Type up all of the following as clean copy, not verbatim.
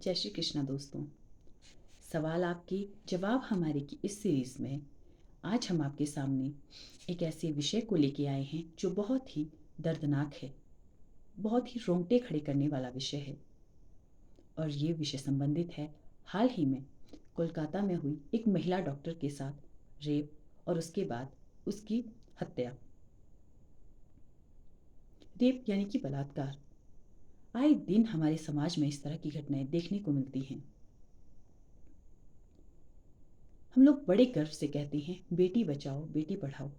जय श्री कृष्णा दोस्तों। सवाल आपके जवाब हमारे की इस सीरीज में आज हम आपके सामने एक ऐसे विषय को लेके आए हैं जो बहुत ही दर्दनाक है, बहुत ही रोंगटे खड़े करने वाला विषय है। और ये विषय संबंधित है हाल ही में कोलकाता में हुई एक महिला डॉक्टर के साथ रेप और उसके बाद उसकी हत्या। रेप यानी कि बलात्कार। आए दिन हमारे समाज में इस तरह की घटनाएं देखने को मिलती हैं। हम लोग बड़े गर्व से कहते हैं बेटी बचाओ बेटी पढ़ाओ।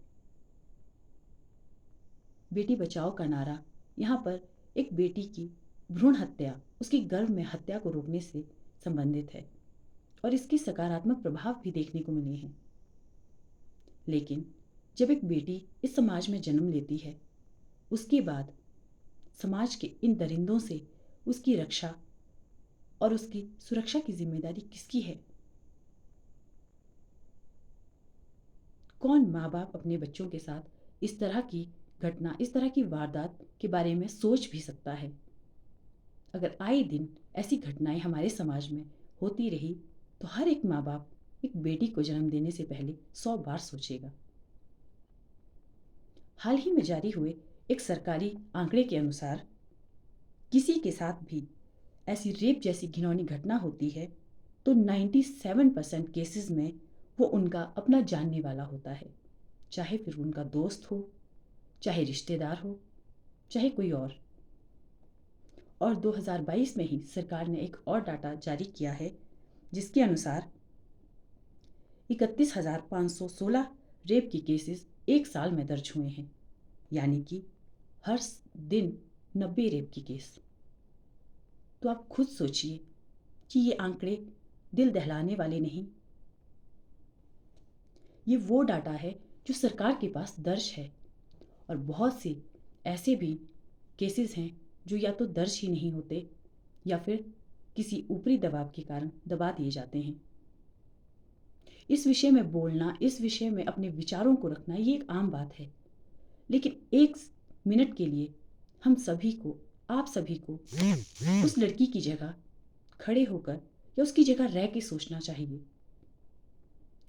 बेटी बचाओ का नारा यहाँ पर एक बेटी की भ्रूण हत्या, उसकी गर्भ में हत्या को रोकने से संबंधित है और इसके सकारात्मक प्रभाव भी देखने को मिले हैं। लेकिन जब एक बेटी इस समाज में जन्म लेती है, उसके बाद समाज के इन दरिंदों से उसकी रक्षा और उसकी सुरक्षा की जिम्मेदारी किसकी है? कौन माँ बाप अपने बच्चों के साथ इस तरह की घटना, इस तरह की वारदात के बारे में सोच भी सकता है? अगर आए दिन ऐसी घटनाएं हमारे समाज में होती रही तो हर एक माँ बाप एक बेटी को जन्म देने से पहले 100 बार सोचेगा। हाल ही में जारी हुए एक सरकारी आंकड़े के अनुसार किसी के साथ भी ऐसी रेप जैसी घिनौनी घटना होती है तो 97% केसेस में वो उनका अपना जानने वाला होता है, चाहे फिर उनका दोस्त हो, चाहे रिश्तेदार हो, चाहे कोई और 2022 में ही सरकार ने एक और डाटा जारी किया है जिसके अनुसार 31,516 रेप के केसेस एक साल में दर्ज हुए हैं, यानी कि हर दिन 90 रेप के केस। तो आप खुद सोचिए कि ये आंकड़े दिल दहलाने वाले नहीं। ये वो डाटा है जो सरकार के पास दर्ज है और बहुत से ऐसे भी केसेस हैं जो या तो दर्ज ही नहीं होते या फिर किसी ऊपरी दबाव के कारण दबा दिए जाते हैं। इस विषय में बोलना, इस विषय में अपने विचारों को रखना ये एक आम बात है, लेकिन एक मिनट के लिए हम सभी को, आप सभी को उस लड़की की जगह खड़े होकर या उसकी जगह रह के सोचना चाहिए।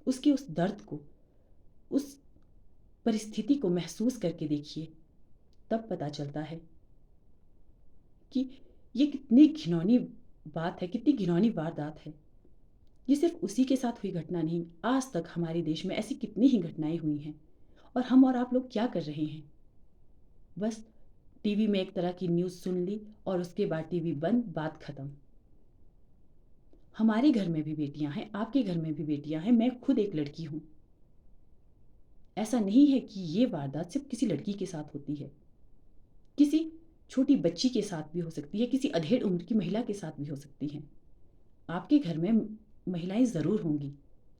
उसके उस दर्द को, उस परिस्थिति को महसूस करके देखिए, तब पता चलता है कि ये कितनी घिनौनी बात है, कितनी घिनौनी वारदात है। ये सिर्फ उसी के साथ हुई घटना नहीं, आज तक हमारे देश में ऐसी कितनी ही घटनाएं हुई हैं और हम और आप लोग क्या कर रहे हैं? बस टीवी में एक तरह की न्यूज़ सुन ली और उसके बाद टीवी बंद, बात खत्म। हमारे घर में भी बेटियां हैं, आपके घर में भी बेटियां हैं, मैं खुद एक लड़की हूं। ऐसा नहीं है कि ये वारदात सिर्फ किसी लड़की के साथ होती है, किसी छोटी बच्ची के साथ भी हो सकती है, किसी अधेड़ उम्र की महिला के साथ भी हो सकती है। आपके घर में महिलाएं ज़रूर होंगी,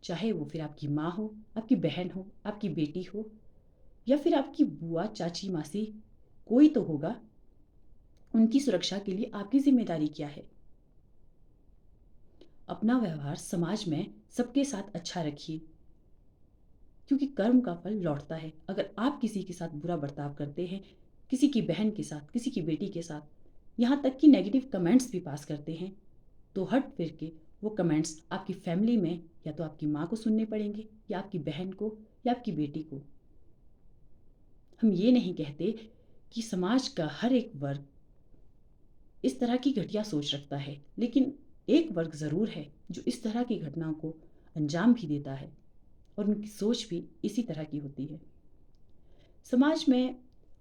चाहे वो फिर आपकी माँ हो, आपकी बहन हो, आपकी बेटी हो या फिर आपकी बुआ, चाची, मासी, कोई तो होगा। उनकी सुरक्षा के लिए आपकी जिम्मेदारी क्या है? अपना व्यवहार समाज में सबके साथ अच्छा रखिए, क्योंकि कर्म का फल लौटता है। अगर आप किसी के साथ बुरा बर्ताव करते हैं, किसी की बहन के साथ, किसी की बेटी के साथ, यहाँ तक कि नेगेटिव कमेंट्स भी पास करते हैं, तो हट फिर के वो कमेंट्स आपकी फैमिली में या तो आपकी माँ को सुनने पड़ेंगे या आपकी बहन को या आपकी बेटी को। हम ये नहीं कहते कि समाज का हर एक वर्ग इस तरह की घटिया सोच रखता है, लेकिन एक वर्ग ज़रूर है जो इस तरह की घटनाओं को अंजाम भी देता है और उनकी सोच भी इसी तरह की होती है। समाज में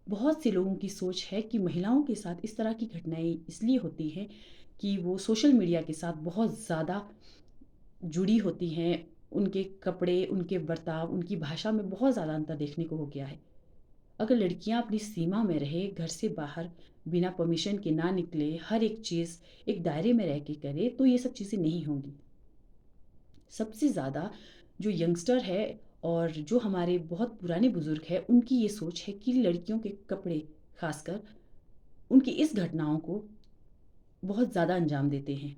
बहुत से लोगों की सोच है कि महिलाओं के साथ इस तरह की घटनाएं इसलिए होती हैं कि वो सोशल मीडिया के साथ बहुत ज़्यादा जुड़ी होती हैं। उनके कपड़े, उनके बर्ताव, उनकी भाषा में बहुत ज़्यादा अंतर देखने को हो गया है। अगर लड़कियां अपनी सीमा में रहे, घर से बाहर बिना परमिशन के ना निकले, हर एक चीज़ एक दायरे में रह के करे, तो ये सब चीज़ें नहीं होंगी। सबसे ज़्यादा जो यंगस्टर है और जो हमारे बहुत पुराने बुजुर्ग हैं, उनकी ये सोच है कि लड़कियों के कपड़े खासकर उनकी इस घटनाओं को बहुत ज़्यादा अंजाम देते हैं।